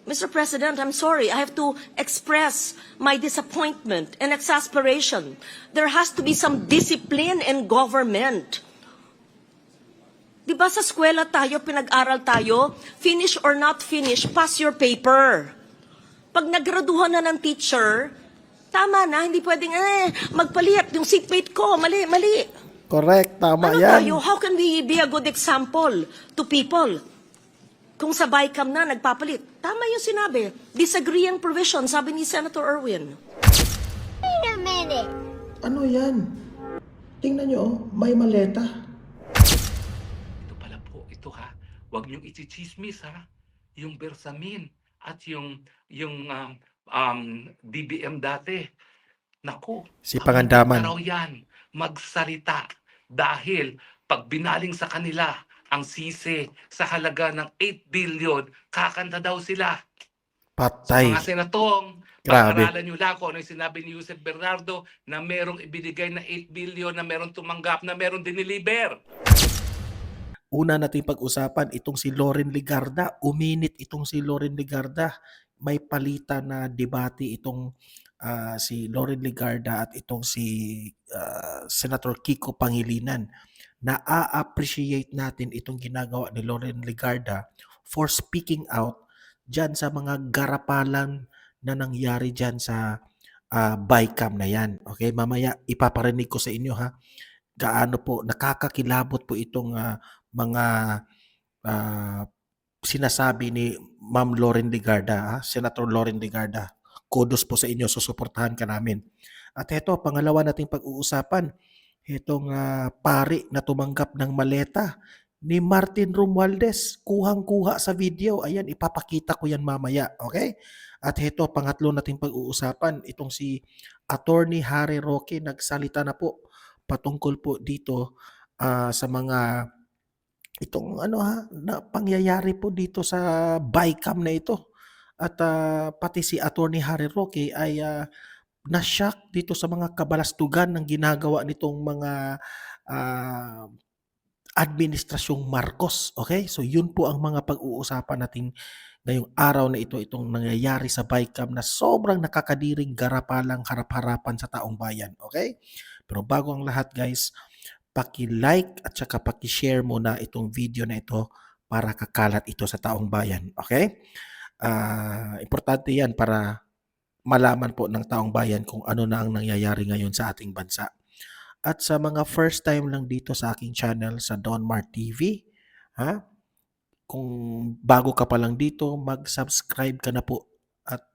Mr. President, I'm sorry. I have to express my disappointment and exasperation. There has to be some discipline in government. Di ba sa eskwela tayo, pinag-aral tayo, finish or not finish, pass your paper. Pag nagraduhan na ng teacher, tama na, hindi pwedeng, magpalit yung seatmate ko, mali. Correct, tama Ano yan. tayo? How can we be a good example to people? Kung sa BICAM na nagpapalit. Tama yung sinabi. Disagreeing provision, sabi ni Senator Erwin. Wait a minute. Ano yan? Tingnan nyo, may maleta. Ito pala po, ito ha. Huwag niyong ichichismis ha. Yung Bersamin at yung DBM dati. Naku, Si Pangandaman. araw yan, magsalita. Dahil pag binaling sa kanila ang sisi sa halaga ng 8 billion, kakanta daw sila. Patay. Mga senatong, Grabe. pag-aralan nyo lang kung ano yung sinabi ni Yusef Bernardo na merong ibinigay na 8 billion, na merong tumanggap, na merong diniliber. Una nating pag-usapan, itong si Loren Legarda. Uminit itong si Loren Legarda. May palitan na debate itong si Loren Legarda at itong si Senator Kiko Pangilinan. Na-appreciate natin itong ginagawa ni Loren Legarda for speaking out dyan sa mga garapalan na nangyari dyan sa BICAM na yan. Okay, mamaya ipaparinig ko sa inyo ha. Gaano po, nakakakilabot po itong mga sinasabi ni Ma'am Loren Legarda, Senator Loren Legarda. Kudos po sa inyo, susuportahan ka namin. At ito, pangalawa nating pag-uusapan, itong pari na tumanggap ng maleta ni Martin Romualdez. Kuhang-kuha sa video. Ayan, ipapakita ko yan mamaya. Okay? At ito, pangatlo nating pag-uusapan, itong si Attorney Harry Roque, nagsalita na po patungkol po dito sa mga itong na pangyayari po dito sa BICAM na ito. At pati si Attorney Harry Roque ay na-shock dito sa mga kabalastugan ng ginagawa nitong mga administrasyong Marcos. Okay? So yun po ang mga pag-uusapan natin ngayong araw na ito, itong nangyayari sa BICAM na sobrang nakakadiring garapalang harap-harapan sa taong bayan. Okay? Pero bago ang lahat guys, paki-like at saka paki-share muna itong video na ito para kakalat ito sa taong bayan. Okay? Importante yan para malaman po ng taong bayan kung ano na ang nangyayari ngayon sa ating bansa. At sa mga first time lang dito sa aking channel sa Don Mart TV, kung bago ka pa lang dito, mag-subscribe ka na po. At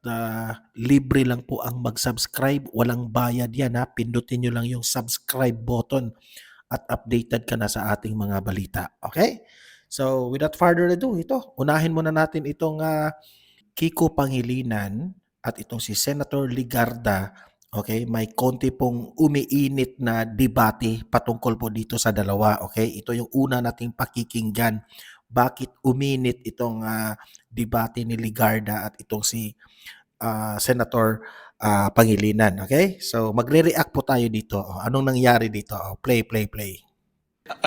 libre lang po ang mag-subscribe. Walang bayad yan ha. Pindutin nyo lang yung subscribe button at updated ka na sa ating mga balita. Okay? So without further ado, ito, unahin muna natin itong Kiko Pangilinan at itong si Senator Legarda. Okay, may konti pong umiinit na debate patungkol po dito sa dalawa. Okay, ito yung una nating pakikinggan. Bakit uminit itong debate ni Legarda at itong si Senator Pangilinan. Okay, so magre-react po tayo dito. Anong nangyari dito? Play.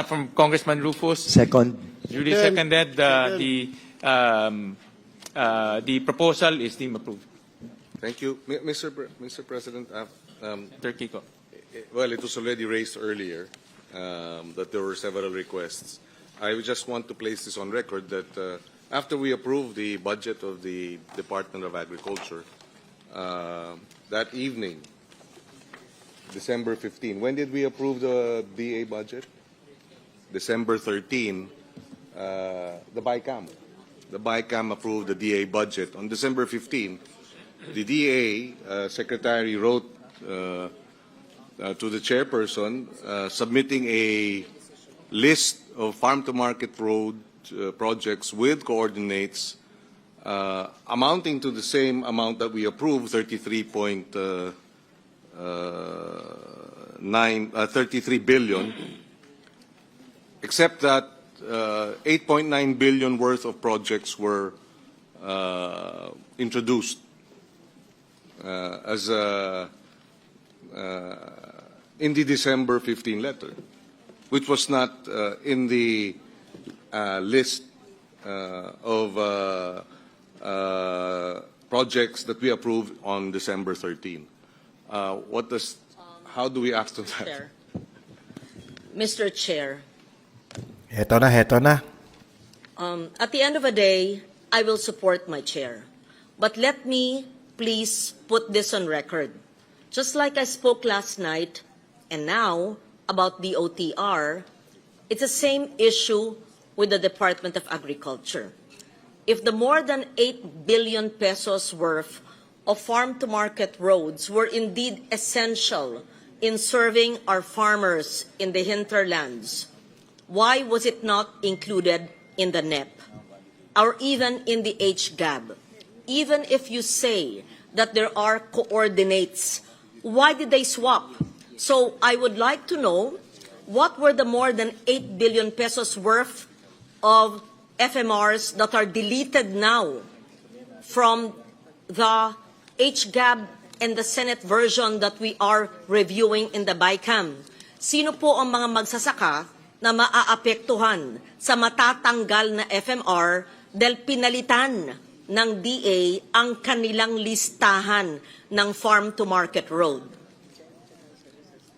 From Congressman Rufus. Second. Duly seconded. The proposal is deemed approved. Thank you, Mr. President. Turkey ko. Well, it was already raised earlier that there were several requests. I would just want to place this on record that after we approved the budget of the Department of Agriculture that evening, December 15. When did we approve the DA budget? December 13. The BICAM approved the DA budget on December 15. The DA secretary wrote to the chairperson submitting a list of farm-to-market road projects with coordinates amounting to the same amount that we approved, 33 billion, except that 8.9 billion worth of projects were introduced as in the December 15 letter, which was not in the list of projects that we approved on December 13. How do we act on that? Chair. Mr. Chair, Heto na. at the end of the day, I will support my chair. But let me please put this on record. Just like I spoke last night and now about the OTR, it's the same issue with the Department of Agriculture. If the more than 8 billion pesos worth of farm-to-market roads were indeed essential in serving our farmers in the hinterlands, why was it not included in the NEP or even in the HGAB? Even if you say that there are coordinates, why did they swap? So I would like to know what were the more than 8 billion pesos worth of FMRs that are deleted now from the HGAB and the Senate version that we are reviewing in the BICAM. Sino po ang mga magsasaka na maaapektuhan sa matatanggal na FMR dahil pinalitan ng DA ang kanilang listahan ng farm-to-market road?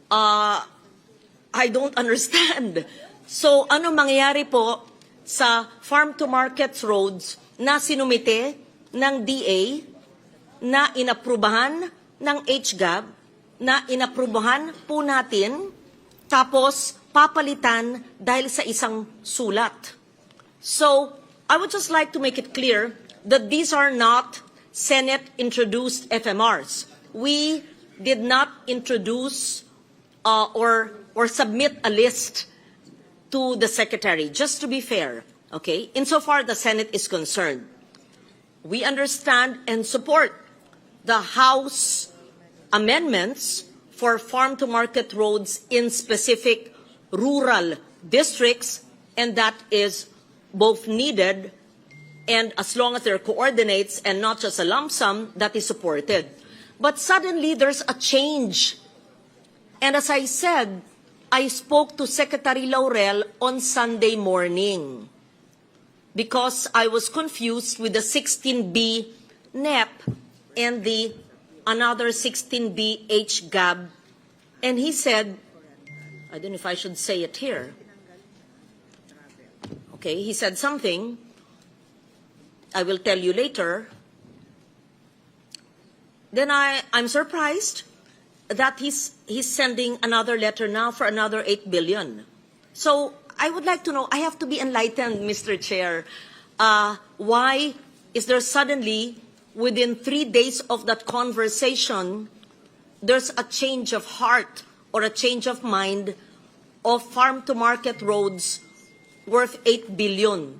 I don't understand. So, ano mangyayari po sa farm-to-market roads na sinumite ng DA, na inaprubahan ng HGAB, na inaprubahan po natin, tapos papalitan dahil sa isang sulat? So, I would just like to make it clear that these are not Senate-introduced FMRs. We did not introduce or submit a list to the Secretary, just to be fair, okay? Insofar the Senate is concerned, we understand and support the House amendments for farm-to-market roads in specific rural districts, and that is both needed, and as long as there are coordinates and not just a lump sum, that is supported. But suddenly there's a change. And as I said, I spoke to Secretary Laurel on Sunday morning because I was confused with the 16B NEP and the another 16B HGAB. And he said, I don't know if I should say it here. Okay, he said something. I will tell you later. Then I'm surprised that he's sending another letter now for another 8 billion. So I would like to know, I have to be enlightened, Mr. Chair. Why is there suddenly, within 3 days of that conversation, there's a change of heart or a change of mind of farm-to-market roads worth 8 billion?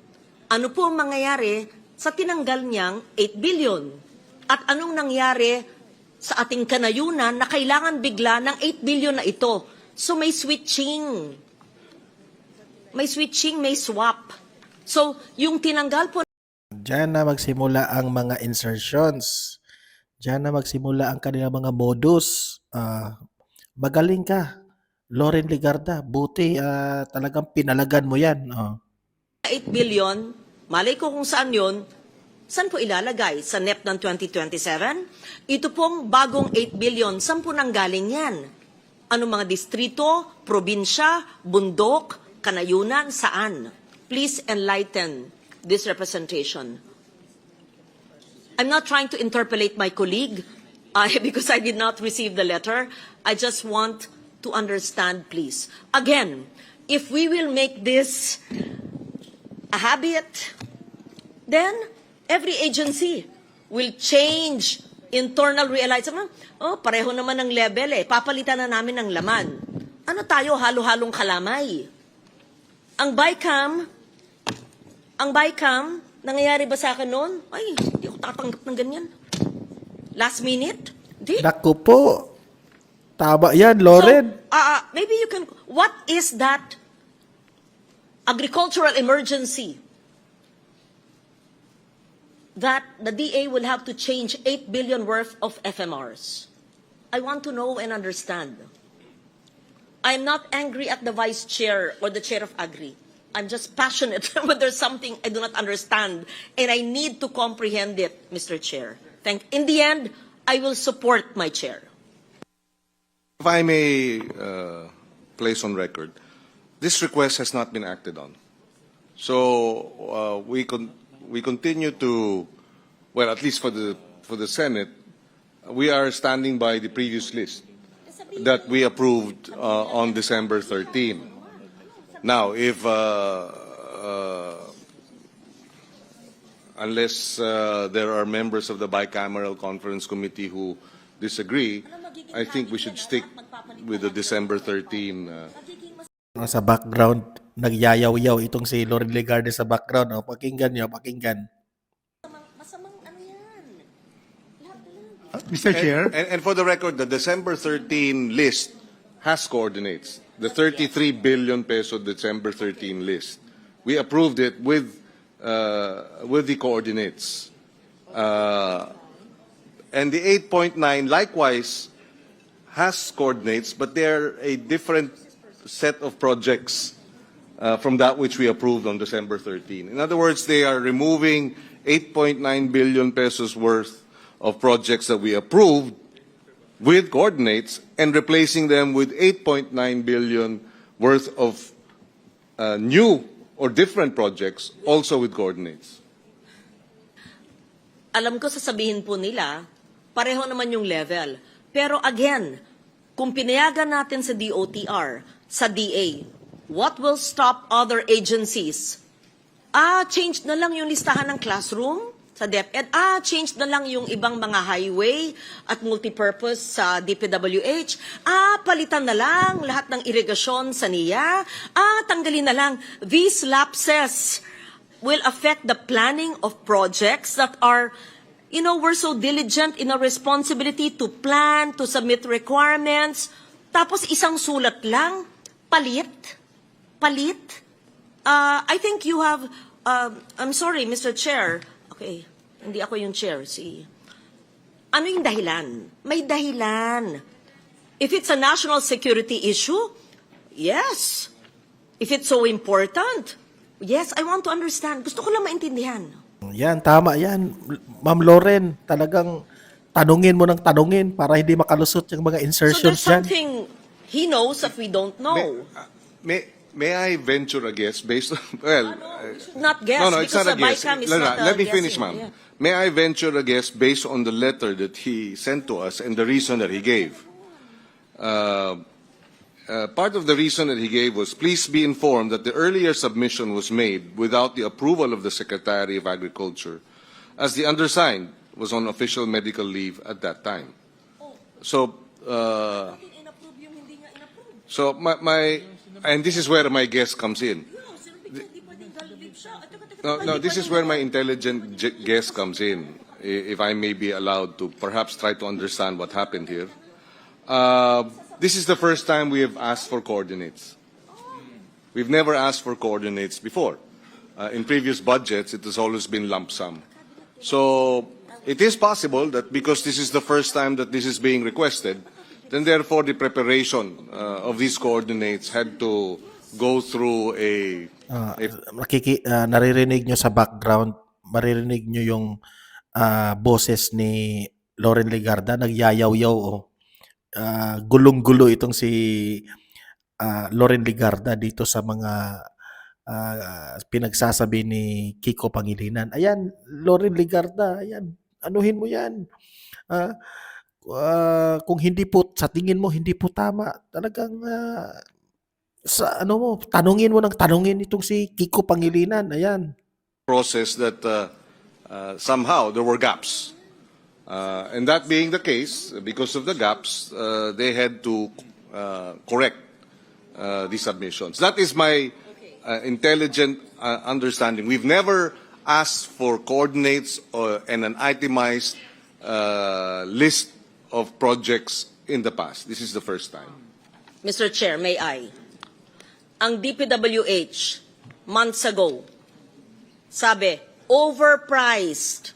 Ano po ang mangyayari sa tinanggal niyang 8 billion? At anong nangyari sa ating kanayunan na kailangan bigla ng 8 billion na ito? So may switching. May switching, may swap. So yung tinanggal po Diyan na magsimula ang mga insertions. Diyan na magsimula ang kanilang mga modus. Magaling ka, Loren Legarda. Buti talagang pinalagan mo yan. 8 billion, malay ko kung saan yun, saan po ilalagay? Sa NEP ng 2027? Ito pong bagong 8 billion, saan po nanggaling yan? Ano mga distrito, probinsya, bundok, kanayunan, saan? Please enlighten this representation. I'm not trying to interpolate my colleague because I did not receive the letter. I just want to understand, please. Again, if we will make this a habit, then every agency will change internal realization. Oh, pareho naman ng level eh. Papalitan na namin ng laman. Ano tayo, halo-halong kalamay? Ang BICAM, nangyayari ba sa akin noon? Ay, hindi ako tatanggap ng ganyan. Last minute? Di. Naku po. Tama yan, Loren. So, maybe you can, what is that agricultural emergency that the DA will have to change 8 billion worth of FMRs? I want to know and understand. I'm not angry at the vice chair or the chair of Agri. I'm just passionate when there's something I do not understand and I need to comprehend it, Mr. Chair. In the end, I will support my chair. If I may place on record, this request has not been acted on. So we continue to, well, at least for the Senate, we are standing by the previous list that we approved on December 13. Now, if unless there are members of the bicameral conference committee who disagree, I think we should stick with the December 13. Sa background, nagyayaw-yaw itong si Loren Legarda sa background. O, pakinggan niyo, pakinggan. Mr. Chair, And for the record, the December 13 list has coordinates. The 33 billion peso December 13 list. We approved it with the coordinates. And the 8.9 likewise has coordinates, but they're a different set of projects from that which we approved on December 13. In other words, they are removing 8.9 billion pesos worth of projects that we approved with coordinates and replacing them with 8.9 billion worth of new or different projects also with coordinates. Alam ko sasabihin po nila, pareho naman yung level. Pero again, kung pinayagan natin sa DOTR, sa DA, what will stop other agencies? Change na lang yung listahan ng classroom sa DepEd. Change na lang yung ibang mga highway at multipurpose sa DPWH. Palitan na lang lahat ng irigasyon sa NIA. Tanggalin na lang. These lapses will affect the planning of projects that are, we're so diligent in our responsibility to plan, to submit requirements. Tapos isang sulat lang, palit. I think you have, I'm sorry, Mr. Chair. Okay, hindi ako yung chair. Ano yung dahilan? May dahilan. If it's a national security issue, yes. If it's so important, yes, I want to understand. Gusto ko lang maintindihan. Yan, tama yan. Ma'am Loren, talagang tanungin mo ng tanungin para hindi makalusot yung mga So insertions there's dyan. something he knows that we don't know. May I venture a guess based on, well, Not guess, no, it's because not a the guess. BICAM is No, not let me guessing. finish, ma'am. Yeah. May I venture a guess based on the letter that he sent to us and the reason that he gave? Part of the reason that he gave was, please be informed that the earlier submission was made without the approval of the Secretary of Agriculture, as the undersigned was on official medical leave at that time. So, and this is where my guess comes in. No, this is where my intelligent guess comes in, if I may be allowed to perhaps try to understand what happened here. This is the first time we have asked for coordinates. We've never asked for coordinates before. In previous budgets, it has always been lump sum. So it is possible that because this is the first time that this is being requested, then therefore the preparation of these coordinates had to go through Naririnig nyo sa background, maririnig nyo yung boses ni Loren Legarda, nagyayaw-yaw. Gulong-gulo itong si Loren Legarda dito sa mga pinagsasabi ni Kiko Pangilinan. Ayan, Loren Legarda, ayan, anuhin mo yan. Kung hindi po, sa tingin mo, hindi po tama, talagang tanungin mo ng tanungin itong si Kiko Pangilinan. Ayan. process that somehow there were gaps. And that being the case, because of the gaps, they had to correct the submissions. That is my intelligent understanding. We've never asked for coordinates and an itemized list of projects in the past. This is the first time. Mr. Chair, may I? Ang DPWH, months ago, sabi, overpriced.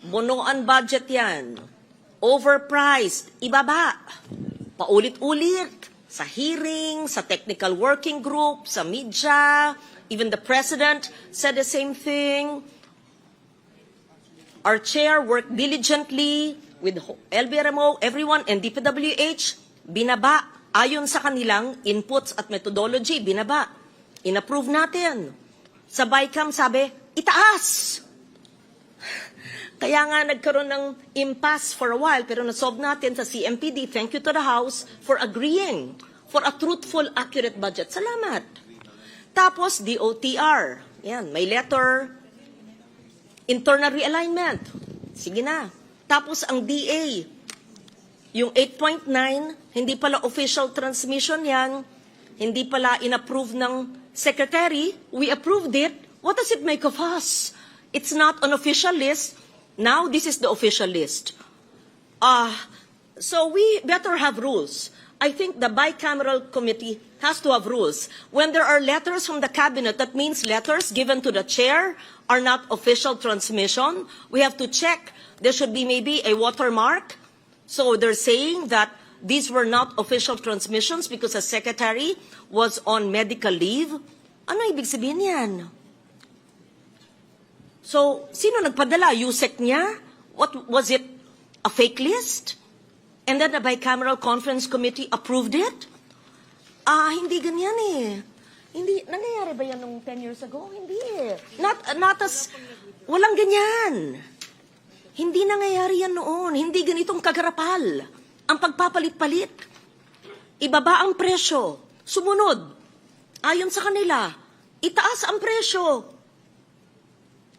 Bunuan budget yan. Overpriced. Ibaba. Paulit-ulit. Sa hearing, sa technical working group, sa media. Even the president said the same thing. Our chair worked diligently with LBRMO, everyone, and DPWH, binaba. Ayon sa kanilang inputs at methodology, binaba. Inapprove natin. Sa BICAM, sabi, itaas. Kaya nga nagkaroon ng impasse for a while, pero nasolve natin sa CMPD. Thank you to the House for agreeing for a truthful, accurate budget. Salamat. Tapos, DOTR. Yan, may letter. Internal realignment. Sige na. Tapos, ang DA. Yung 8.9, hindi pala official transmission yan. Hindi pala inapprove ng secretary. We approved it. What does it make of us? It's not an official list. Now, this is the official list. So we better have rules. I think the bicameral committee has to have rules. When there are letters from the cabinet, that means letters given to the chair are not official transmission. We have to check. There should be maybe a watermark. So they're saying that these were not official transmissions because the secretary was on medical leave. Ano ibig sabihin yan? So, sino nagpadala? USEC niya? What was it? A fake list? And then the bicameral conference committee approved it? Hindi ganyan eh. Hindi, nangyayari ba yan nung 10 years ago? Hindi eh. Walang ganyan. Hindi nangyayari yan noon. Hindi ganitong kagarapal. Ang pagpapalit-palit. Ibaba ang presyo. Sumunod. Ayon sa kanila. Itaas ang presyo.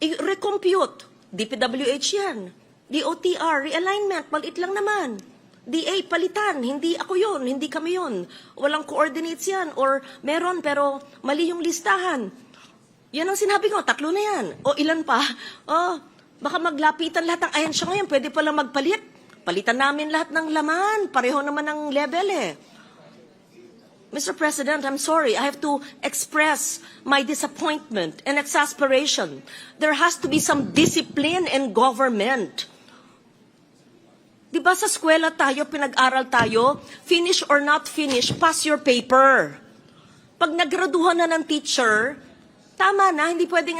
I-recompute. DPWH yan. DOTR, realignment, maliit lang naman. DA, palitan. Hindi ako yun. Hindi kami yun. Walang coordinates yan. Or meron pero mali yung listahan. Yan ang sinabi ko. 3 na yan. O ilan pa? Baka maglapitan lahat ng ahensya ngayon. Pwede palang magpalit. Palitan namin lahat ng laman. Pareho naman ng level eh. Mr. President, I'm sorry. I have to express my disappointment and exasperation. There has to be some discipline in government. Diba sa eskwela tayo, pinag-aral tayo, finish or not finish, pass your paper. Pag nagraduhan na ng teacher, tama na, hindi pwedeng,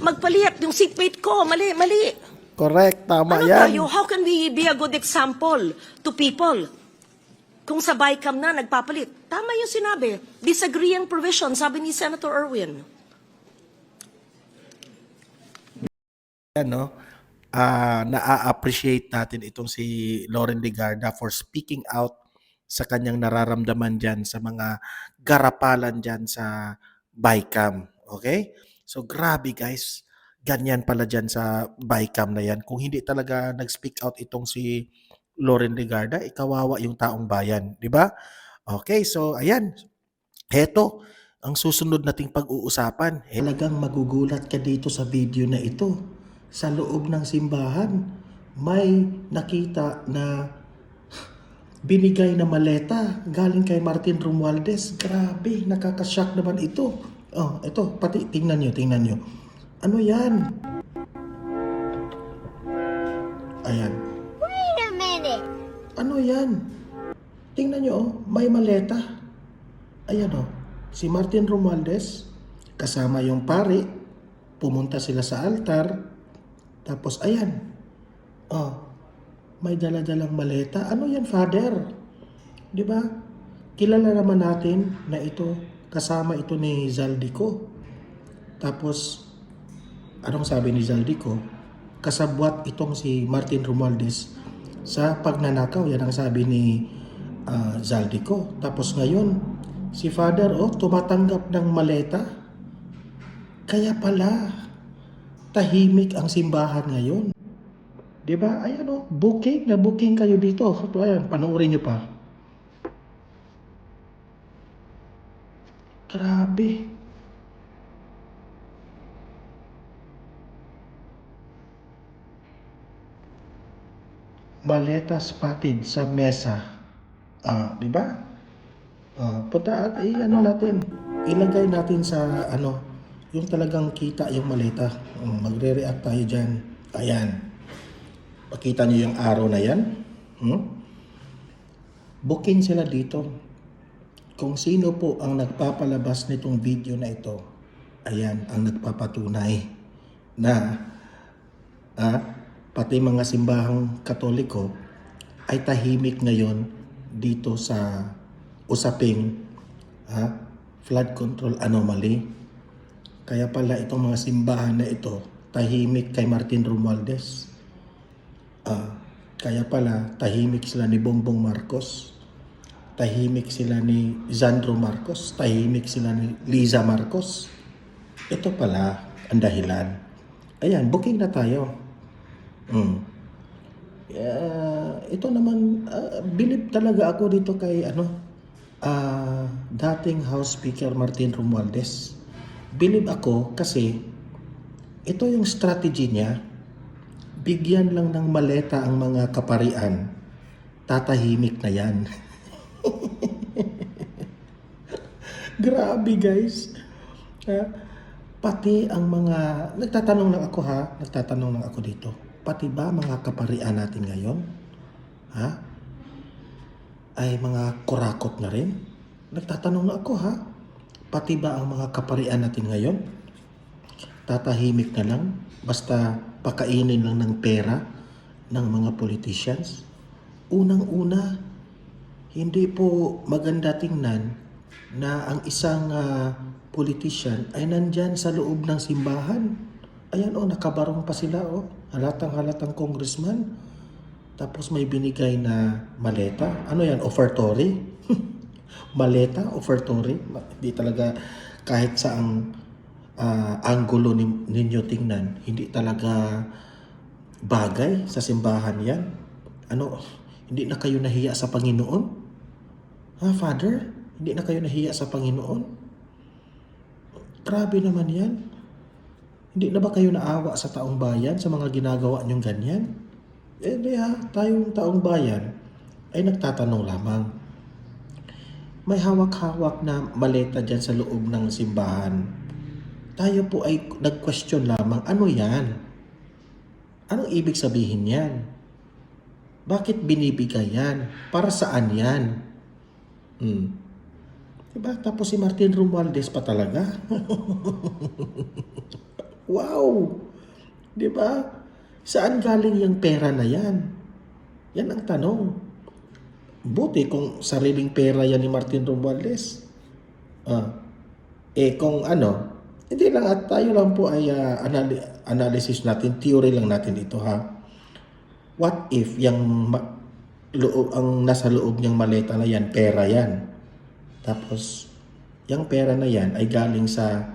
magpalit, yung seatmate ko, mali. Correct, tama Ano yan. tayo? How can we be a good example to people? Kung sa BICAM na, nagpapalit. Tama yung sinabi. Disagreeing provision, sabi ni Senator Erwin. Yan, no? Na-appreciate natin itong si Loren Legarda for speaking out sa kanyang nararamdaman dyan, sa mga garapalan dyan sa BICAM. Okay? So, grabe guys. Ganyan pala dyan sa BICAM na yan. Kung hindi talaga nag-speak out itong si Loren Legarda, ikawawa yung taong bayan. Di ba? Okay, so ayan. Heto, ang susunod nating pag-uusapan. Talagang magugulat ka dito sa video na ito. Sa loob ng simbahan, may nakita na binigay na maleta galing kay Martin Romualdez. Grabe, nakakashock naman ito. Ito, pati tingnan nyo. Ano yan? Ayan. Wait a minute. Ano yan? Tingnan nyo, may maleta. Ayan si Martin Romualdez, kasama yung pari, pumunta sila sa altar, tapos ayan, may dala-dalang maleta. Ano yan, Father? Di ba? Kilala naman natin na ito, kasama ito ni Zaldico. Tapos, anong sabi ni Zaldico? Kasabwat itong si Martin Romualdez sa pagnanakaw. Yan ang sabi ni Zaldico. Tapos ngayon, si Father, tumatanggap ng maleta. Kaya pala, tahimik ang simbahan ngayon. Diba? Ayan booking kayo dito. Ayan, panoorin nyo pa. Grabe. Maleta spotted sa mesa. Di ba? Punta at natin. Ilagay natin sa yung talagang kita yung maleta. Magre-react tayo dyan. Ayan. Pakita nyo yung araw na yan. Booking sila dito. Kung sino po ang nagpapalabas nitong video na ito, ayan ang nagpapatunay na pati mga simbahang Katoliko ay tahimik ngayon dito sa usaping flood control anomaly. Kaya pala itong mga simbahan na ito tahimik kay Martin Romualdez. Kaya pala tahimik sila ni Bongbong Marcos. Tahimik sila ni Sandro Marcos. Tahimik sila ni Liza Marcos. Ito pala ang dahilan. Ayan, booking na tayo. Ito naman, bilib talaga ako dito kay dating House Speaker Martin Romualdez. Bilib ako kasi ito yung strategy niya. Bigyan lang ng maleta ang mga kaparian, tatahimik na yan. Grabe guys. Pati ang mga, nagtatanong lang ako dito. Pati ba mga kaparian natin ngayon? Ay mga kurakot na rin? Nagtatanong lang ako Pati ba ang mga kaparian natin ngayon? Tatahimik na lang? Basta pakainin lang ng pera ng mga politicians? Unang-una, hindi po maganda tingnan na ang isang politician ay nandyan sa loob ng simbahan. Ayan nakabarong pa sila halatang congressman. Tapos may binigay na maleta. Ano yan? Offertory? Maleta? Offertory? Hindi talaga kahit saang anggulo ninyo tingnan. Hindi talaga bagay sa simbahan yan. Hindi na kayo nahiya sa Panginoon? Father? Hindi na kayo nahiya sa Panginoon? Grabe naman yan. Hindi na ba kayo naawa sa taong bayan sa mga ginagawa nyong ganyan? Tayong taong bayan ay nagtatanong lamang. May hawak-hawak na maleta dyan sa loob ng simbahan. Tayo po ay nag-question lamang, ano yan? Anong ibig sabihin yan? Bakit binibigay yan? Para saan yan? Diba? Tapos si Martin Romualdez pa talaga. Wow! Diba? Saan galing yung pera na yan? Yan ang tanong. Buti kung sariling pera yan ni Martin Romualdez. Kung hindi lang at tayo lang po ay analysis natin, theory lang natin ito What if ang nasa loob niyang maleta na yan, pera yan. Tapos, yung pera na yan ay galing sa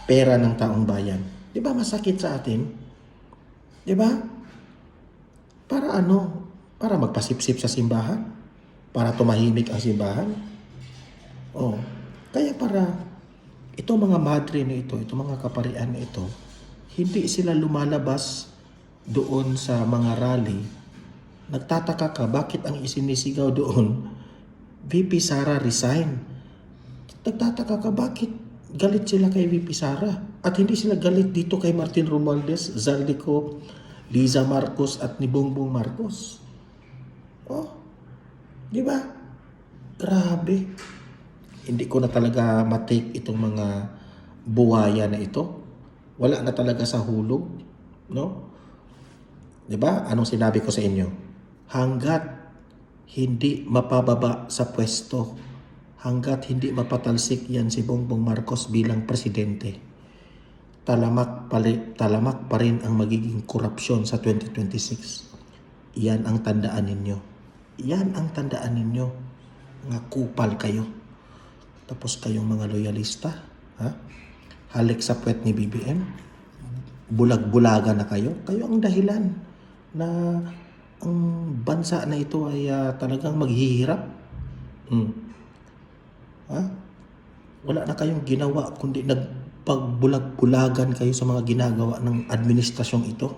pera ng taong bayan. Di ba masakit sa atin? Di ba? Para Para magpasipsip sa simbahan? Para tumahimik ang simbahan? Kaya itong mga madre na ito, itong mga kaparian na ito, hindi sila lumalabas doon sa mga rally. Nagtataka ka, bakit ang isinisigaw doon, VP Sara resign? Nagtataka ka, bakit galit sila kay VP Sara? At hindi sila galit dito kay Martin Romualdez, Zaldico, Liza Marcos at ni Bongbong Marcos. Di ba? Grabe. Hindi ko na talaga matake itong mga buwaya na ito. Wala na talaga sa hulog, no? Di ba? Anong sinabi ko sa inyo? Hanggat hindi mapababa sa pwesto, hanggat hindi mapatalsik yan si Bongbong Marcos bilang presidente, talamak pa rin ang magiging korupsyon sa 2026. Yan ang tandaan ninyo. Yan ang tandaan ninyo. Mga kupal kayo. Tapos kayong mga loyalista, halik sa puwet ni BBM, bulag-bulaga na kayo. Kayo ang dahilan na ang bansa na ito ay talagang maghihirap. Wala na kayong ginawa kundi nagpagbulag-bulagan kayo sa mga ginagawa ng administrasyong ito.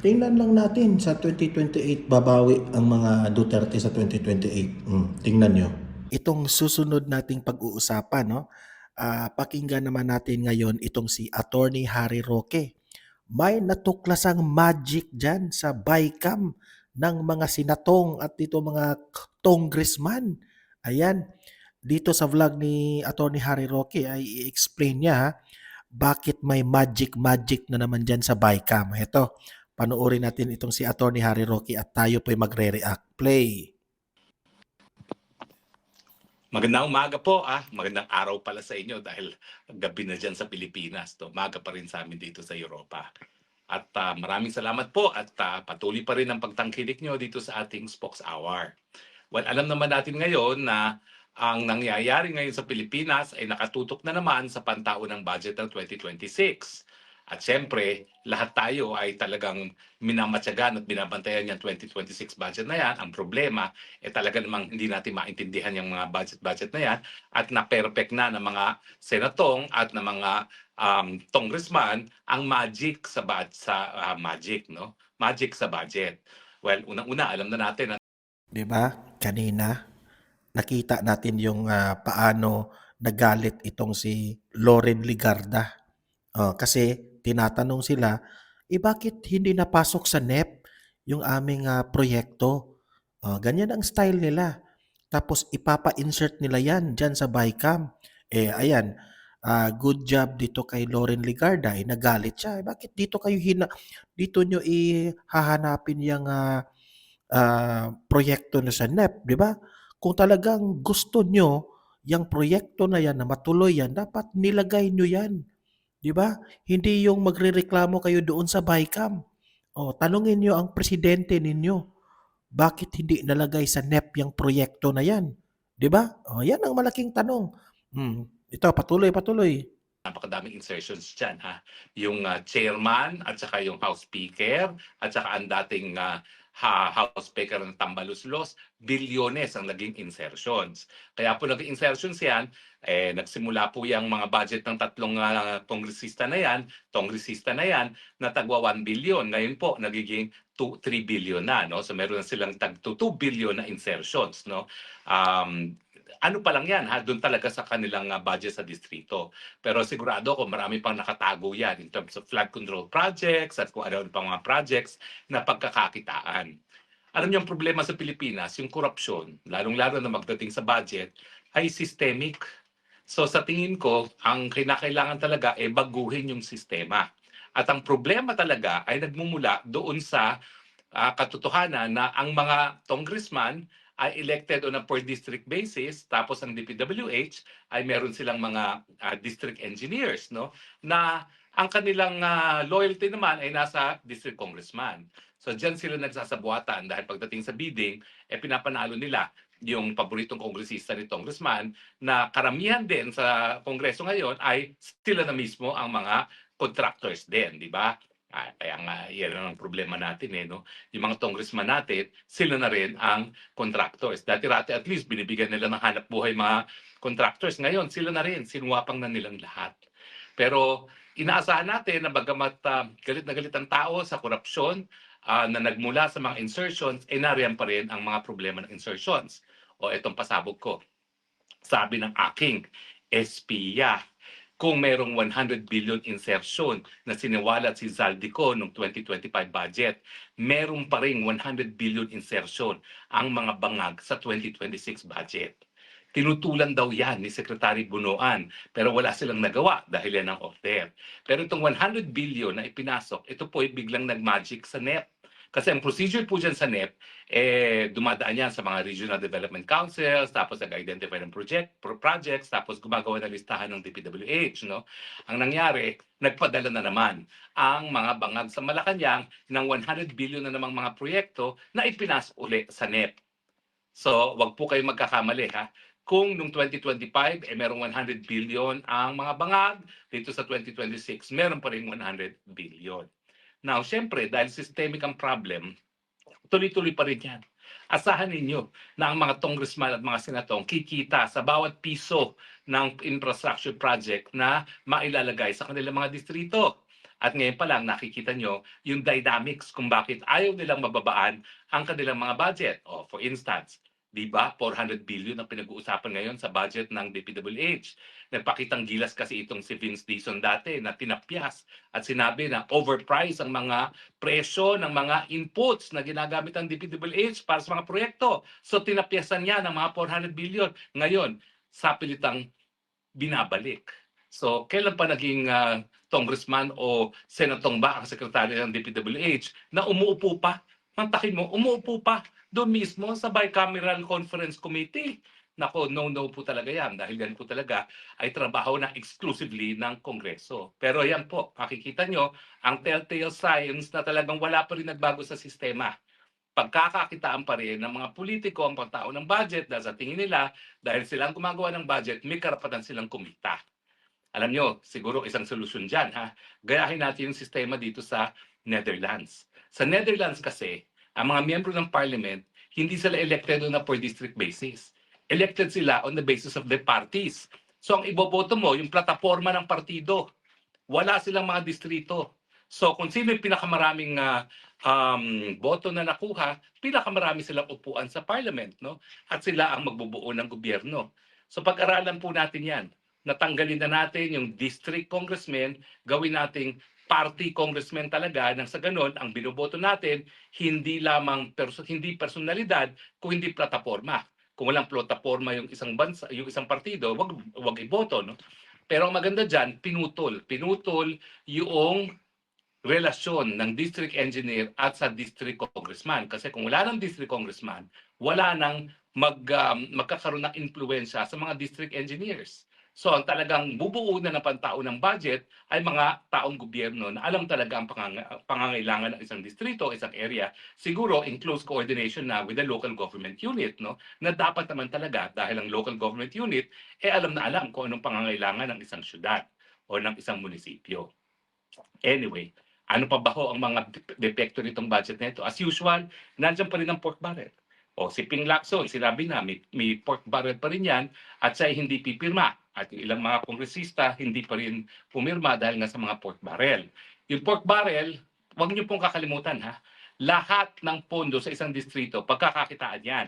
Tingnan lang natin sa 2028 babawi ang mga Duterte sa 2028. Tingnan nyo. Itong susunod nating pag-uusapan, pakinggan naman natin ngayon itong si Attorney Harry Roque. May natuklasang magic dyan sa bycam ng mga sinatong at dito mga congressman. Ayan, dito sa vlog ni Attorney Harry Roque ay i-explain niya bakit may magic na naman dyan sa BICAM? Ito, panoorin natin itong si Attorney Harry Roque at tayo po'y magre-react. Play. Magandang umaga po. Magandang araw pala sa inyo dahil gabi na dyan sa Pilipinas. Umaga pa rin sa amin dito sa Europa. At maraming salamat po at patuloy pa rin ang pagtangkilik nyo dito sa ating Spokes Hour. Well, alam naman natin ngayon na ang nangyayari ngayon sa Pilipinas ay nakatutok na naman sa pantaunang budget ng 2026. At siyempre, lahat tayo ay talagang minamatyagan at binabantayan yung 2026 budget na yan. Ang problema, talaga namang hindi natin maintindihan yung mga budget na yan at na-perfect na ng mga senatong at ng mga congressman ang magic sa magic, no? Magic sa budget. Well, unang-una, alam na natin na 'Di ba? Kanina nakita natin yung paano nagalit itong si Loren Ligarda. Kasi tinatanong sila, bakit hindi napasok sa NEP yung aming proyekto? Ganyan ang style nila. Tapos ipapa-insert nila yan dyan sa BICAM. Ayan, good job dito kay Loren Ligarda. Nagalit siya. Bakit dito kayo dito nyo hahanapin yung proyekto na sa NEP, di ba? Kung talagang gusto nyo yung proyekto na yan na matuloy yan, dapat nilagay nyo yan. Di ba? Hindi yung magrereklamo kayo doon sa BICAM. Tanungin nyo ang presidente ninyo, bakit hindi nalagay sa NEP yung proyekto na yan? Di ba? Yan ang malaking tanong. Ito, patuloy. napakadaming insertions dyan. Yung chairman at saka yung house speaker at saka ang dating house speaker ng Tambaluslos, bilyones ang naging insertions. Kaya po naging insertions yan, nagsimula po yung mga budget ng tatlong kongresista na yan, na tagwa 1 billion. Ngayon po, nagiging 3 billion na. No? So meron na silang tag 2 billion na insertions. No? Ano pa lang yan, doon talaga sa kanilang budget sa distrito. Pero sigurado ako marami pang nakatago yan in terms of flood control projects at kung ano pang mga projects na pagkakakitaan. Alam niyo, ang problema sa Pilipinas, yung korupsyon, lalong-lalo na magdating sa budget, ay systemic. So sa tingin ko, ang kinakailangan talaga ay baguhin yung sistema. At ang problema talaga ay nagmumula doon sa katotohanan na ang mga congressman ay elected on a per district basis, tapos ang DPWH ay meron silang mga district engineers, no? Na ang kanilang loyalty naman ay nasa district congressman. So diyan sila nagsasabuatan dahil pagdating sa bidding, pinapanalo nila yung paboritong kongresista ni congressman na karamihan din sa kongreso ngayon ay sila na mismo ang mga contractors din, di ba? Kaya nga, yan ang problema natin no? Yung mga congressman natin, sila na rin ang contractors. Dati-rati at least binibigyan nila ng hanap buhay mga contractors. Ngayon, sila na rin, sinuwapang na nilang lahat. Pero inaasahan natin na bagamat galit na galit ang tao sa korupsyon na nagmula sa mga insertions, nariyan pa rin ang mga problema ng insertions. O itong pasabog ko. Sabi ng aking espiya, kung merong 100 billion insertion na siniwalat si Zaldico noong 2025 budget, meron pa ring 100 billion insertion ang mga bangag sa 2026 budget. Tinutulan daw yan ni Secretary Bunoan, pero wala silang nagawa dahil yan ang order. Pero itong 100 billion na ipinasok, ito po ay biglang nagmagic sa NEP. Kasi ang procedure po dyan sa NEP, dumadaan yan sa mga regional development councils, tapos nag-identify ng projects, tapos gumagawa ng listahan ng DPWH. No? Ang nangyari, nagpadala na naman ang mga bangag sa Malacanang ng 100 billion na namang mga proyekto na ipinasok uli sa NEP. So, wag po kayo magkakamali ha. Kung noong 2025, merong 100 billion ang mga bangag, dito sa 2026, meron pa rin 100 billion. Now, siyempre, dahil systemic ang problem, tuloy-tuloy pa rin yan. Asahan ninyo na ang mga congressman at mga senatong kikita sa bawat piso ng infrastructure project na mailalagay sa kanilang mga distrito. At ngayon pa lang nakikita nyo yung dynamics kung bakit ayaw nilang mababaan ang kanilang mga budget. For instance, di ba 400 billion ang pinag-uusapan ngayon sa budget ng DPWH. Nagpakitang gilas kasi itong si Vince Dizon dati na tinapyas at sinabi na overpriced ang mga presyo ng mga inputs na ginagamit ng DPWH para sa mga proyekto. So tinapyasan niya ng mga 400 billion. Ngayon, sa pilitang binabalik. So, kailan pa naging congressman o senatong ba ang sekretary ng DPWH na umuupo pa? Mantakin mo, umuupo pa doon mismo sa Bicameral Conference Committee. Nako, no po talaga yan dahil yan po talaga ay trabaho na exclusively ng Kongreso. Pero yan po, makikita nyo, ang telltale signs na talagang wala pa rin nagbago sa sistema. Pagkakakitaan pa rin ng mga politiko ang pagtao ng budget dahil sa tingin nila, dahil silang gumagawa ng budget, may karapatan silang kumita. Alam nyo, siguro isang solusyon dyan, ha? Gayahin natin yung sistema dito sa Netherlands. Sa Netherlands kasi, ang mga miyembro ng parliament, hindi sila elected on a per district basis. Elected sila on the basis of the parties. So ang iboboto mo, yung plataforma ng partido. Wala silang mga distrito. So kung sino yung pinakamaraming boto na nakuha, pinakamarami silang upuan sa parliament, no? At sila ang magbubuo ng gobyerno. So pag-aralan po natin yan. Natanggalin na natin yung district congressman, gawin nating party congressman talaga nang sa ganun ang binoboto natin hindi lamang hindi personalidad kung hindi plataforma. Kung walang plataforma yung isang bansa, yung isang partido, wag iboto, no? Pero ang maganda diyan, pinutol yung relasyon ng district engineer at sa district congressman. Kasi kung wala ng district congressman, wala nang magkakaroon ng impluwensya sa mga district engineers. So ang talagang bubuo na ng pantao ng budget ay mga taong gobyerno na alam talaga ang pangangailangan ng isang distrito, isang area, siguro in close coordination na with the local government unit, no? Na dapat naman talaga dahil ang local government unit alam na alam kung anong pangangailangan ng isang syudad o ng isang munisipyo. Anyway, ano pa ba ho ang mga depekto nitong budget na ito? As usual, nandiyan pa rin ang pork barrel. O si Ping Lacson, sinabi na may pork barrel pa rin yan at siya ay hindi pipirma. At yung ilang mga kongresista hindi pa rin pumirma dahil nga sa mga pork barrel. Yung pork barrel, huwag niyo pong kakalimutan ha, lahat ng pondo sa isang distrito, pagkakakitaan yan.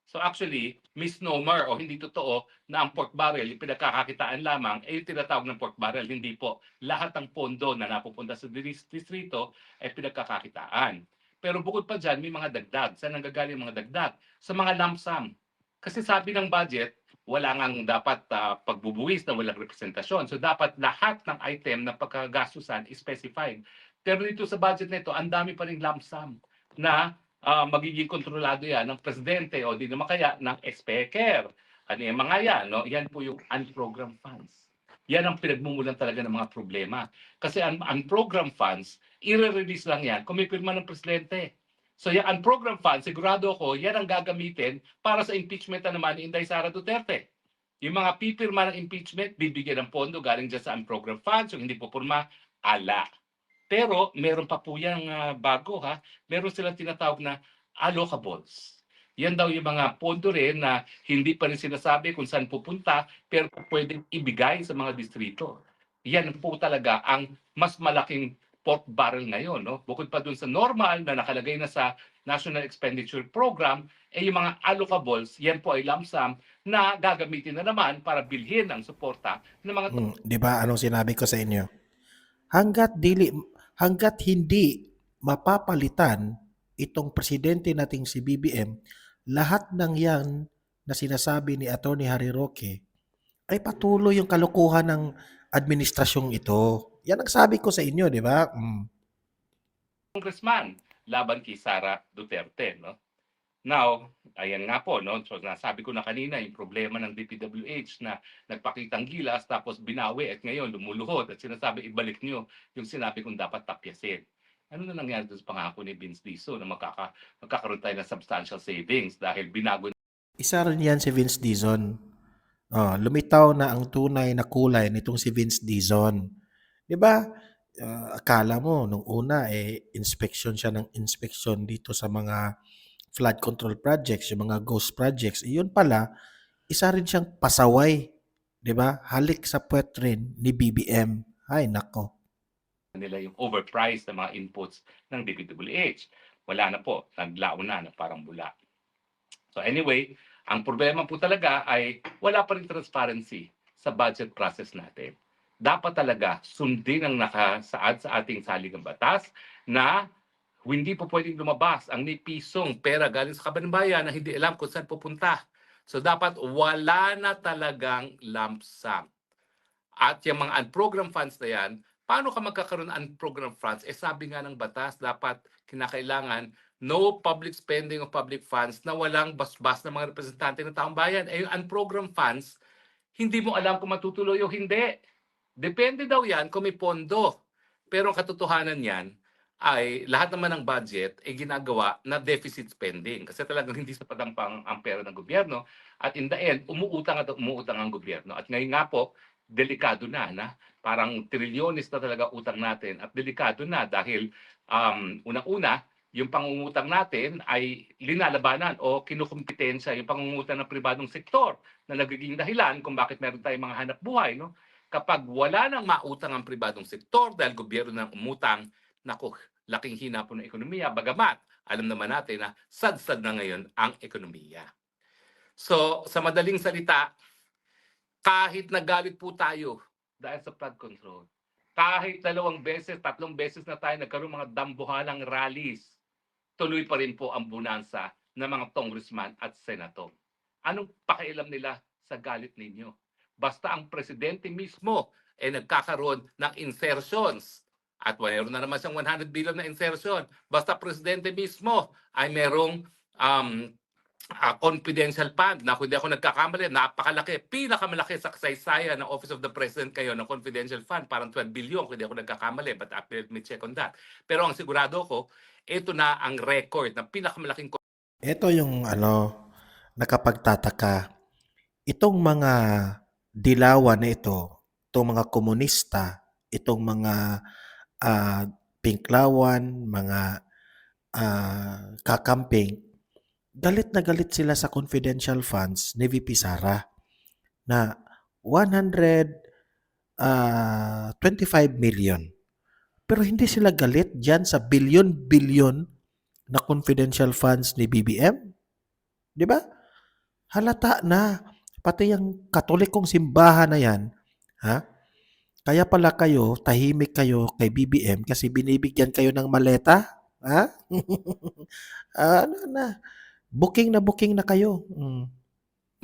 So actually, misnomer o hindi totoo na ang pork barrel, yung pinagkakakitaan lamang, ay yung tinatawag ng pork barrel. Hindi po. Lahat ng pondo na napupunta sa distrito ay pinagkakakitaan. Pero bukod pa dyan, may mga dagdag. Saan nanggagaling mga dagdag? Sa mga lump sum. Kasi sabi ng budget, wala ngang dapat pagbubuwis na walang representasyon. So dapat lahat ng item na pagkagastusan is specified. Pero dito sa budget nito, ang dami pa rin lump sum na magiging kontrolado yan ng presidente o di naman kaya ng speaker. Ano yung mga yan? No? Yan po yung unprogrammed funds. Yan ang pinagmumulan talaga ng mga problema. Kasi ang unprogrammed funds, i-release lang yan kung may pirma ng presidente. So yung unprogrammed funds, sigurado ako, yan ang gagamitin para sa impeachment na naman ni Inday Sara Duterte. Yung mga pipirma ng impeachment, bibigyan ng pondo galing dyan sa unprogrammed funds, yung hindi po purma, ala. Pero meron pa po yung bago ha, meron silang tinatawag na allocables. Yan daw yung mga pondo rin na hindi pa rin sinasabi kung saan pupunta, pero pwedeng ibigay sa mga distrito. Yan po talaga ang mas malaking pork barrel ngayon. No? Bukod pa dun sa normal na nakalagay na sa National Expenditure Program, yung mga allocables, yan po ay lump sum na gagamitin na naman para bilhin ang suporta ng mga... Di ba anong sinabi ko sa inyo? Hanggat hindi mapapalitan itong presidente nating si BBM, lahat ng yan na sinasabi ni Atty. Harry Roque ay patuloy yung kalokohan ng administrasyong ito. Yan ang sabi ko sa inyo, di ba? Congressman laban kay Sara Duterte, no? Now, ayan nga po, no? So nasabi ko na kanina yung problema ng DPWH na nagpakitang gilas tapos binawi at ngayon lumuluhod at sinasabi ibalik niyo yung sinabi kong dapat tapyasin. Ano na nangyari doon sa pangako ni Vince Dizon na magkakaroon tayo ng substantial savings dahil binago. Isa rin yan si Vince Dizon. Lumitaw na ang tunay na kulay nitong si Vince Dizon. Di ba? Akala mo nung una inspection siya ng inspection dito sa mga flood control projects, yung mga ghost projects. Iyon pala, isa rin siyang pasaway, 'di ba? Halik sa puwet rin ni BBM. Ay nako. Nila yung overpriced na mga inputs ng DPWH. Wala na po, naglaon na parang bula. So anyway, ang problema po talaga ay wala pa rin transparency sa budget process natin. Dapat talaga sundin ang nakasaad sa ating saligang batas na hindi po pwedeng lumabas ang ni pisong pera galing sa kabanbayan na hindi alam kung saan pupunta. So dapat wala na talagang lump sum. At yung mga unprogrammed funds na yan, paano ka magkakaroon ng unprogrammed funds? Sabi nga ng batas, dapat kinakailangan no public spending of public funds na walang basbas ng mga representante ng taong bayan. Yung unprogrammed funds, hindi mo alam kung matutuloy o hindi. Depende daw yan kung may pondo. Pero ang katotohanan yan ay lahat naman ng budget ay ginagawa na deficit spending. Kasi talagang hindi sapat ang pera ng gobyerno. At in the end, umuutang ang gobyerno. At ngayon nga po, delikado na parang trilyones na talaga utang natin. At delikado na dahil unang-una, yung pangungutang natin ay linalabanan o kinukumpetensya yung pangungutang ng pribadong sektor na nagiging dahilan kung bakit meron tayong mga hanap buhay. No? Kapag wala nang mautang ang pribadong sektor dahil gobyerno nang umutang, naku, laking hina po ng ekonomiya. Bagamat, alam naman natin na sad-sad na ngayon ang ekonomiya. So, sa madaling salita, kahit nagalit po tayo dahil sa flood control, kahit 2 beses, 3 beses na tayo nagkaroon mga dambuhalang rallies, tuloy pa rin po ang bonanza ng mga congressman at senator. Anong pakialam nila sa galit ninyo? Basta ang presidente mismo ay nagkakaroon ng insertions at mayroon na naman siyang 100 billion na insertion. Basta presidente mismo ay merong confidential fund na kung hindi ako nagkakamali, napakalaki, pinakamalaki sa kasaysayan ng Office of the President kayo ng confidential fund, parang 12 billion kung hindi ako nagkakamali, but let me check on that. Pero ang sigurado ko, ito na ang record ng pinakamalaking. Ito yung nakapagtataka. Itong mga dilawan na ito, itong mga komunista, itong mga pinklawan, mga kakamping, galit na galit sila sa confidential funds ni VP Sara na 125 million. Pero hindi sila galit dyan sa billion-billion na confidential funds ni BBM. Di ba? Halata na. Pati yung katolikong simbahan na yan, ha? Kaya pala kayo, tahimik kayo kay BBM kasi binibigyan kayo ng maleta, ha? Booking na kayo.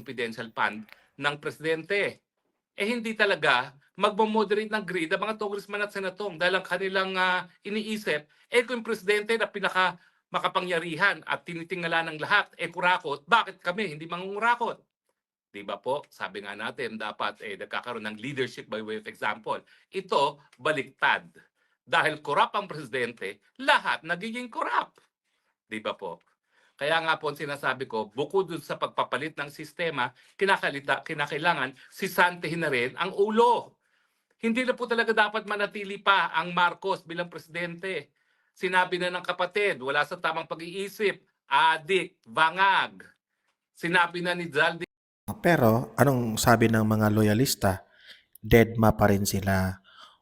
Confidential fund ng presidente. Hindi talaga magmamoderate ng greed ang mga congressman at senatong dahil ang kanilang iniisip, kung yung presidente na pinaka makapangyarihan at tinitingala ng lahat, kurakot, bakit kami hindi mangungurakot? Di ba po? Sabi nga natin, dapat nagkakaroon ng leadership by way of example. Ito, baliktad. Dahil korap ang presidente, lahat nagiging korap. Di ba po? Kaya nga po sinasabi ko, bukod dun sa pagpapalit ng sistema, kinakailangan sisantihin na rin ang ulo. Hindi na po talaga dapat manatili pa ang Marcos bilang presidente. Sinabi na ng kapatid, wala sa tamang pag-iisip, adik, bangag. Sinabi na ni Zaldi. Pero anong sabi ng mga loyalista? Deadma pa rin sila.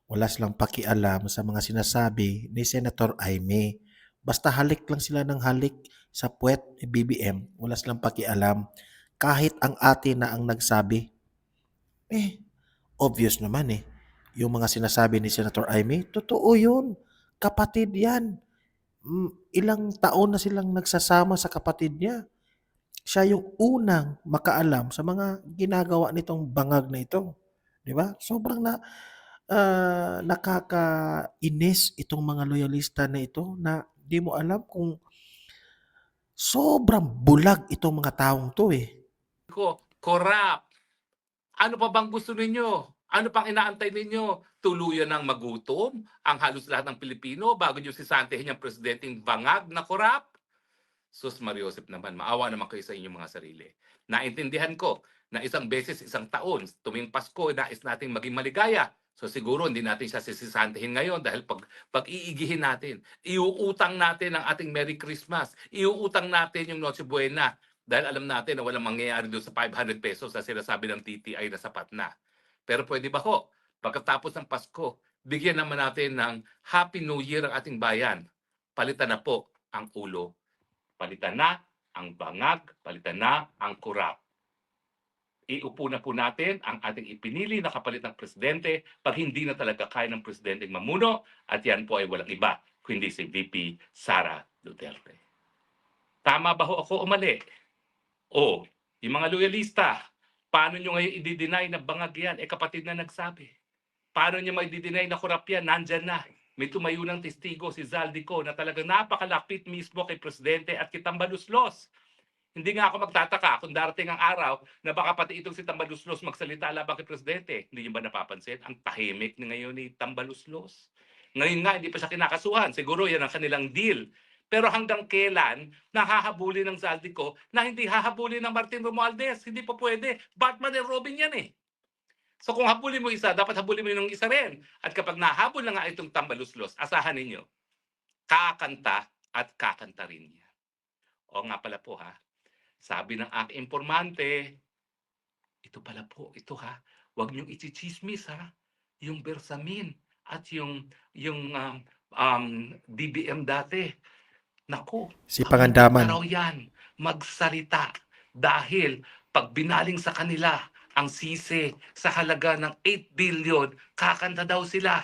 Wala silang pakialam sa mga sinasabi ni Senator Aimee. Basta halik lang sila ng halik sa puwet ni BBM. Wala silang pakialam. Kahit ang ate na ang nagsabi. Obvious naman Yung mga sinasabi ni Senator Aimee, totoo yun. Kapatid yan. Ilang taon na silang nagsasama sa kapatid niya. Siya yung unang makaalam sa mga ginagawa nitong bangag na ito. Di ba? Sobrang nakakainis itong mga loyalista na ito na di mo alam kung sobrang bulag itong mga taong to Corrupt. Ano pa bang gusto ninyo? Ano pang inaantay ninyo? Tuluyan ng magutom ang halos lahat ng Pilipino bago nyo sisantihin yung presidenteng bangag na korap? Sus Mariosep naman, maawa naman kayo sa inyong mga sarili. Naintindihan ko na isang beses, isang taon, tuwing Pasko, nais natin maging maligaya. So siguro hindi natin siya sisisantihin ngayon dahil pag-iigihin natin, iuutang natin ang ating Merry Christmas, iuutang natin yung Noche Buena dahil alam natin na walang mangyayari doon sa 500 pesos na sinasabi ng TTI na sapat na. Pero pwede ba ho, pagkatapos ng Pasko, bigyan naman natin ng Happy New Year ang ating bayan. Palitan na po ang ulo. Palitan na ang bangag, palitan na ang kurap. Iupo na po natin ang ating ipinili na kapalit ng presidente pag hindi na talaga kaya ng presidenteng mamuno at yan po ay walang iba kundi si VP Sara Duterte. Tama ba ho ako o mali? O, yung mga loyalista, paano nyo ngayon i-deny na bangag yan? Kapatid na nagsabi. Paano niya may didinay na korap yan? Nandyan na. May tumayo ng testigo si Zaldico na talagang napakalapit mismo kay Presidente at kay Tambaluslos. Hindi nga ako magtataka kung darating ang araw na baka pati itong si Tambaluslos magsalita laban kay Presidente. Hindi niyo ba napapansin? Ang tahimik na ngayon ni Tambaluslos. Ngayon nga, hindi pa siya kinakasuhan. Siguro yan ang kanilang deal. Pero hanggang kailan nahahabulin ng Zaldico na hindi hahabulin ng Martin Romualdez? Hindi pa pwede. Batman and Robin yan eh. So kung habulin mo isa, dapat habulin mo yung isa rin. At kapag nahabol na nga itong Tambaluslos, asahan ninyo, kakanta at kakanta rin niya. O nga pala po ha, sabi ng aking informante, ito pala po, ito ha, huwag niyong ichichismis ha, yung Bersamin at yung DBM dati. Naku, Si Pangandaman. araw yan, magsalita dahil pag binaling sa kanila ang sisi sa halaga ng 8 billion, kakanta daw sila.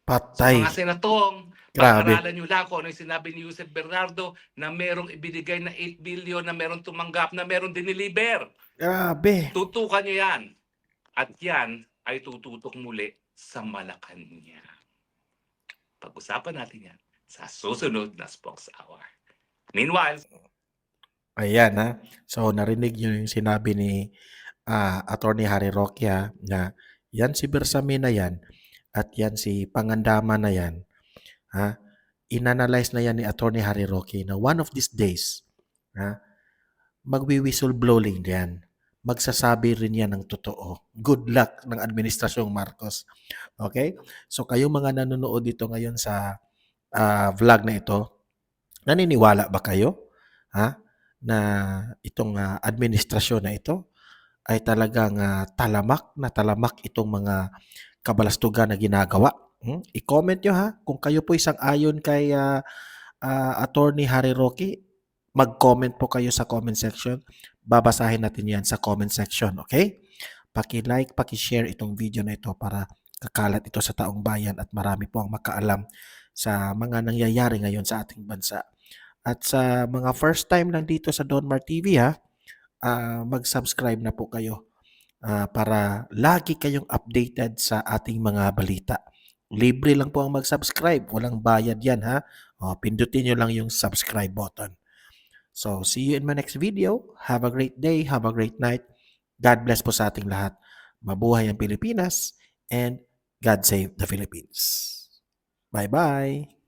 Patay. Mga senatong, Grabe. pag-aralan nyo lang kung ano yung sinabi ni Yusef Bernardo na merong ibinigay na 8 billion, na merong tumanggap, na merong diniliber. Grabe. Tutukan nyo yan. At yan ay tututok muli sa Malacanang. Pag-usapan natin yan sa susunod na Spokes Hour. Meanwhile, Ayan ha. So narinig niyo yung sinabi ni Attorney Harry Roque ha, na yan si Bersamin na yan at yan si Pangandaman na yan. Ha? Inanalyze na yan ni Attorney Harry Roque na one of these days, ha, magwi-whistleblowing yan. Magsasabi rin yan ng totoo. Good luck ng Administrasyong Marcos. Okay? So kayong mga nanonood dito ngayon sa vlog na ito, naniniwala ba kayo ha, na itong administrasyon na ito ay talagang talamak itong mga kabalastugan na ginagawa? I-comment nyo ha. Kung kayo po isang ayon kay Attorney Harry Roque, mag-comment po kayo sa comment section. Babasahin natin yan sa comment section. Okay? Paki-like, paki-share itong video na ito para kakalat ito sa taong bayan at marami po ang makaalam sa mga nangyayari ngayon sa ating bansa. At sa mga first time lang dito sa Donmar TV ha, mag-subscribe na po kayo para lagi kayong updated sa ating mga balita. Libre lang po ang mag-subscribe. Walang bayad yan ha. Pindutin nyo lang yung subscribe button. So, see you in my next video. Have a great day. Have a great night. God bless po sa ating lahat. Mabuhay ang Pilipinas and God save the Philippines. Bye-bye.